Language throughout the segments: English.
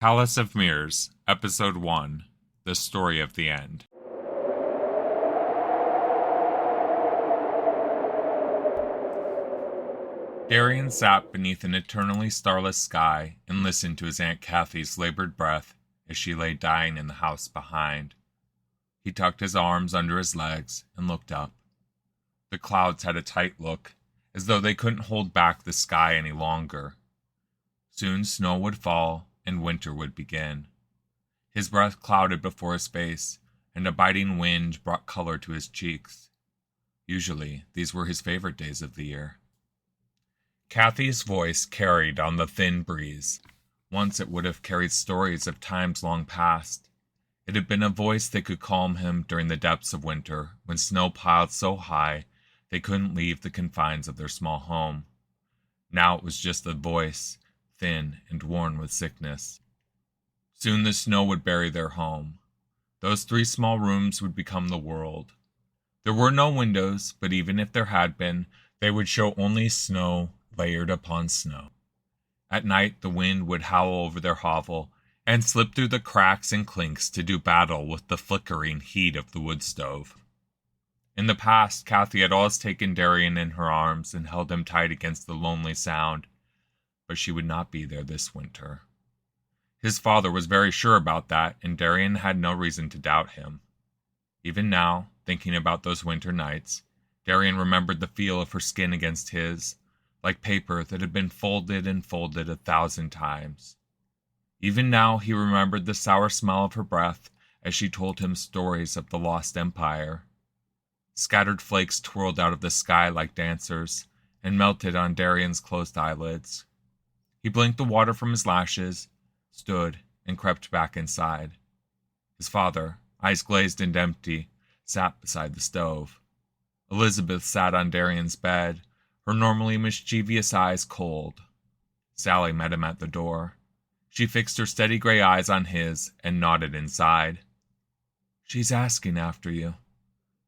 Palace of Mirrors, Episode 1, The Story of the End. Darien sat beneath an eternally starless sky and listened to his Aunt Kathy's labored breath as she lay dying in the house behind. He tucked his arms under his legs and looked up. The clouds had a tight look, as though they couldn't hold back the sky any longer. Soon snow would fall and winter would begin. His breath clouded before his face, and a biting wind brought color to his cheeks. Usually, these were his favorite days of the year. Kathy's voice carried on the thin breeze. Once it would have carried stories of times long past. It had been a voice that could calm him during the depths of winter, when snow piled so high they couldn't leave the confines of their small home. Now it was just a voice, thin and worn with sickness. Soon the snow would bury their home. Those 3 small rooms would become the world. There were no windows, but even if there had been, they would show only snow layered upon snow. At night the wind would howl over their hovel and slip through the cracks and clinks to do battle with the flickering heat of the wood stove. In the past, Kathy had always taken Darien in her arms and held him tight against the lonely sound, but she would not be there this winter. His father was very sure about that, and Darien had no reason to doubt him. Even now, thinking about those winter nights, Darien remembered the feel of her skin against his, like paper that had been folded and folded 1,000 times. Even now he remembered the sour smell of her breath as she told him stories of the lost empire. Scattered flakes twirled out of the sky like dancers and melted on Darien's closed eyelids. He blinked the water from his lashes, stood, and crept back inside. His father, eyes glazed and empty, sat beside the stove. Elizabeth sat on Darien's bed, her normally mischievous eyes cold. Sally met him at the door. She fixed her steady gray eyes on his and nodded inside. "She's asking after you."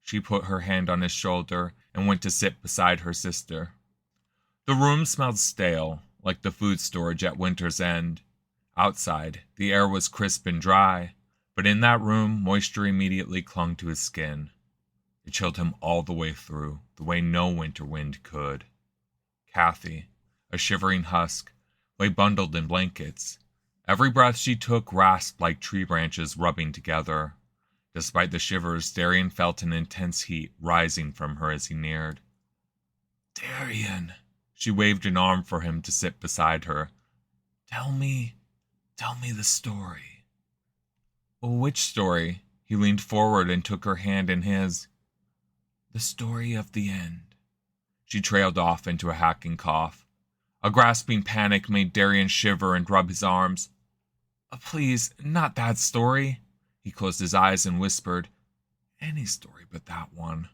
She put her hand on his shoulder and went to sit beside her sister. The room smelled stale, like the food storage at winter's end. Outside, the air was crisp and dry, but in that room, moisture immediately clung to his skin. It chilled him all the way through, the way no winter wind could. Kathy, a shivering husk, lay bundled in blankets. Every breath she took rasped like tree branches rubbing together. Despite the shivers, Darien felt an intense heat rising from her as he neared. "Darien," she waved an arm for him to sit beside her. Tell me the story." "Which story?" He leaned forward and took her hand in his. "The story of the end." She trailed off into a hacking cough. A grasping panic made Darien shiver and rub his arms. "Please, not that story." He closed his eyes and whispered, "Any story but that one.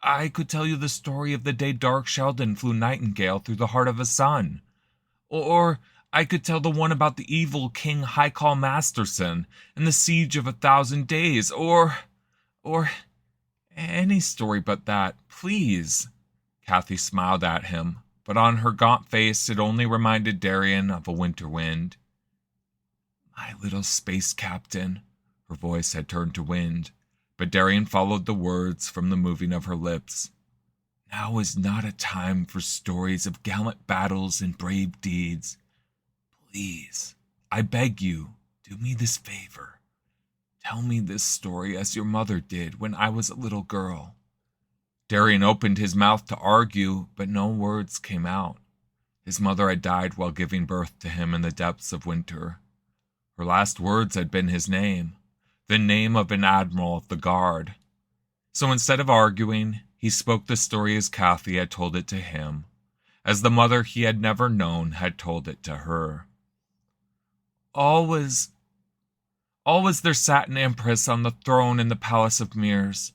I could tell you the story of the day Dark Sheldon flew Nightingale through the heart of a sun. Or I could tell the one about the evil King Highcall Masterson and the siege of 1,000 days. Or any story but that, please." Kathy smiled at him, but on her gaunt face it only reminded Darien of a winter wind. "My little space captain." Her voice had turned to wind, but Darien followed the words from the moving of her lips. "Now is not a time for stories of gallant battles and brave deeds. Please, I beg you, do me this favor. Tell me this story as your mother did when I was a little girl." Darien opened his mouth to argue, but no words came out. His mother had died while giving birth to him in the depths of winter. Her last words had been his name, the name of an admiral of the guard. So instead of arguing, he spoke the story as Kathy had told it to him, as the mother he had never known had told it to her. Always there sat an empress on the throne in the Palace of Mirrors.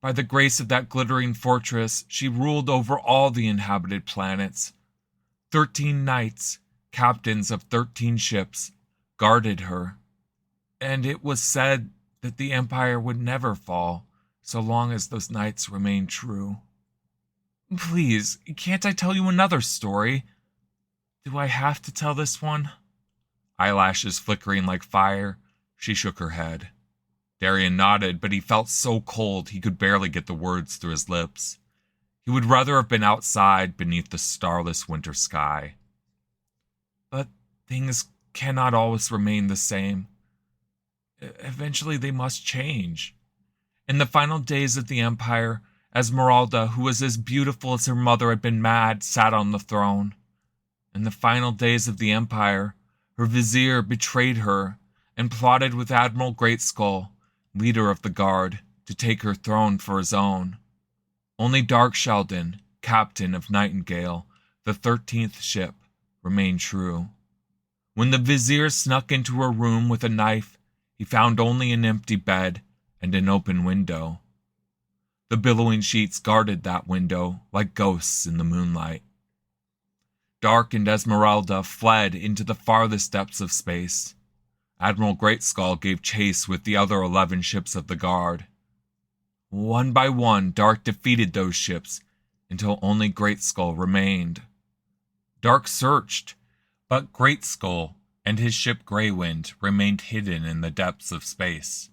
By the grace of that glittering fortress, she ruled over all the inhabited planets. 13 knights, captains of 13 ships, guarded her. And it was said that the empire would never fall so long as those knights remained true. Please, can't I tell you another story? Do I have to tell this one? Eyelashes flickering like fire, she shook her head. Darien nodded, but he felt so cold he could barely get the words through his lips. He would rather have been outside beneath the starless winter sky. But things cannot always remain the same. Eventually they must change. In the final days of the Empire, Esmeralda, who was as beautiful as her mother had been mad, sat on the throne. In the final days of the Empire, her vizier betrayed her and plotted with Admiral Greatskull, leader of the guard, to take her throne for his own. Only Dark Sheldon, captain of Nightingale, the 13th ship, remained true. When the vizier snuck into her room with a knife, he found only an empty bed and an open window. The billowing sheets guarded that window like ghosts in the moonlight. Dark and Esmeralda fled into the farthest depths of space. Admiral Greatskull gave chase with the other 11 ships of the guard. One by one, Dark defeated those ships until only Greatskull remained. Dark searched, but Greatskull and his ship Greywind remained hidden in the depths of space.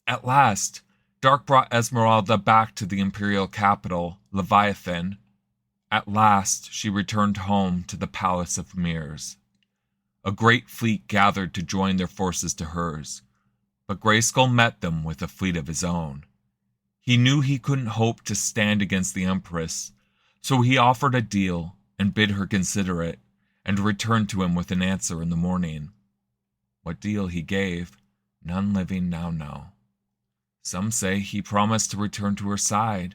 At last, Dark brought Esmeralda back to the imperial capital, Leviathan. At last, she returned home to the Palace of Mirrors. A great fleet gathered to join their forces to hers, but Greyskull met them with a fleet of his own. He knew he couldn't hope to stand against the Empress, so he offered a deal and bid her consider it, and returned to him with an answer in the morning. What deal he gave, none living now know. Some say he promised to return to her side,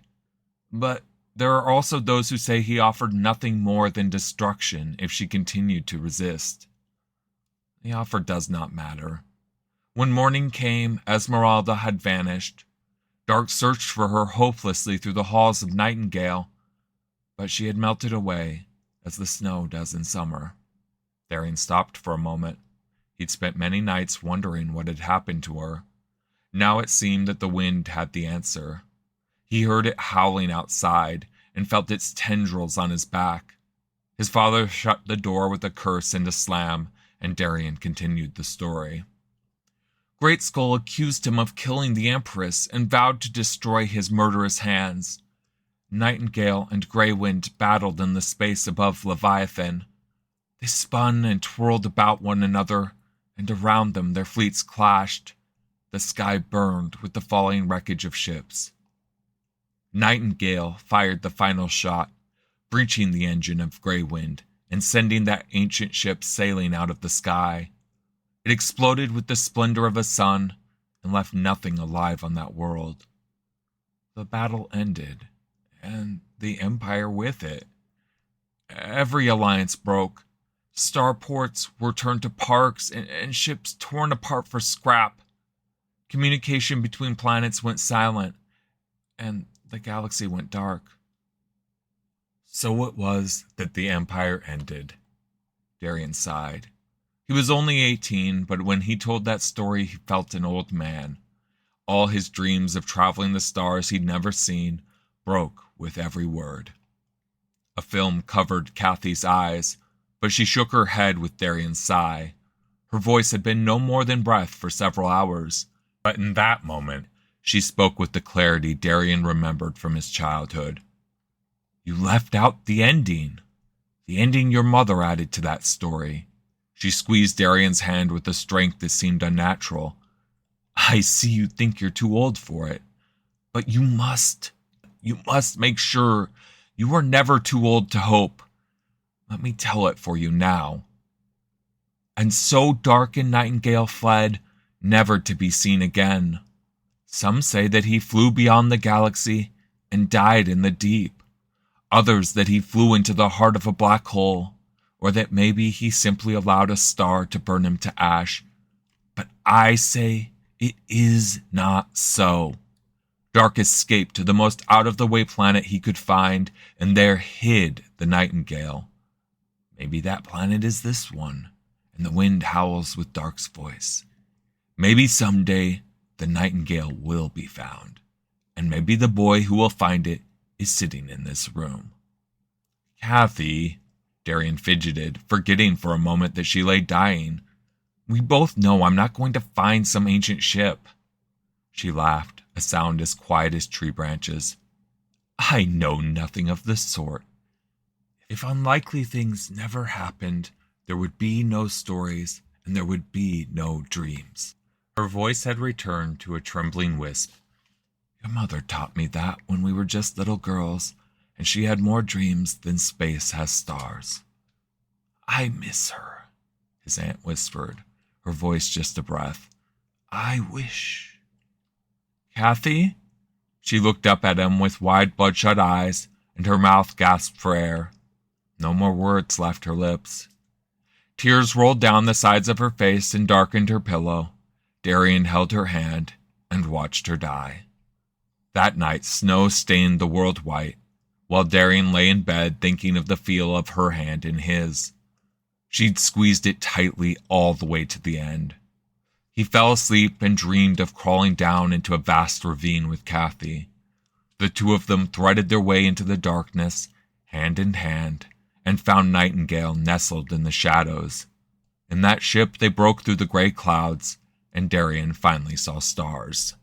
but there are also those who say he offered nothing more than destruction if she continued to resist. The offer does not matter. When morning came, Esmeralda had vanished. Dark searched for her hopelessly through the halls of Nightingale, but she had melted away, as the snow does in summer. Darien stopped for a moment. He'd spent many nights wondering what had happened to her. Now it seemed that the wind had the answer. He heard it howling outside and felt its tendrils on his back. His father shut the door with a curse and a slam, and Darien continued the story. Greatskull accused him of killing the Empress and vowed to destroy his murderous hands. Nightingale and Greywind battled in the space above Leviathan. They spun and twirled about one another, and around them their fleets clashed. The sky burned with the falling wreckage of ships. Nightingale fired the final shot, breaching the engine of Greywind and sending that ancient ship sailing out of the sky. It exploded with the splendor of a sun and left nothing alive on that world. The battle ended, and the Empire with it. Every alliance broke. Starports were turned to parks and ships torn apart for scrap. Communication between planets went silent, and the galaxy went dark. So it was that the Empire ended. Darien sighed. He was only 18, but when he told that story, he felt an old man. All his dreams of traveling the stars he'd never seen broke with every word. A film covered Kathy's eyes, but she shook her head with Darien's sigh. Her voice had been no more than breath for several hours, but in that moment, she spoke with the clarity Darien remembered from his childhood. You left out the ending your mother added to that story. She squeezed Darien's hand with a strength that seemed unnatural. I see you think you're too old for it, but you must make sure you are never too old to hope. Let me tell it for you now. And so Dark and Nightingale fled, never to be seen again. Some say that he flew beyond the galaxy and died in the deep. Others that he flew into the heart of a black hole, or that maybe he simply allowed a star to burn him to ash. But I say it is not so. Dark escaped to the most out-of-the-way planet he could find, and there hid the Nightingale. Maybe that planet is this one, and the wind howls with Dark's voice. Maybe someday the Nightingale will be found, and maybe the boy who will find it is sitting in this room. Kathy, Darien fidgeted, forgetting for a moment that she lay dying. We both know I'm not going to find some ancient ship. She laughed, a sound as quiet as tree branches. I know nothing of the sort. If unlikely things never happened, there would be no stories, and there would be no dreams. Her voice had returned to a trembling wisp. Your mother taught me that when we were just little girls, and she had more dreams than space has stars. I miss her, his aunt whispered, her voice just a breath. I wish. Kathy? She looked up at him with wide bloodshot eyes, and her mouth gasped for air. No more words left her lips. Tears rolled down the sides of her face and darkened her pillow. Darien held her hand and watched her die. That night, snow stained the world white, while Darien lay in bed thinking of the feel of her hand in his. She'd squeezed it tightly all the way to the end. He fell asleep and dreamed of crawling down into a vast ravine with Kathy. The two of them threaded their way into the darkness, hand in hand, and found Nightingale nestled in the shadows. In that ship they broke through the gray clouds, and Darien finally saw stars.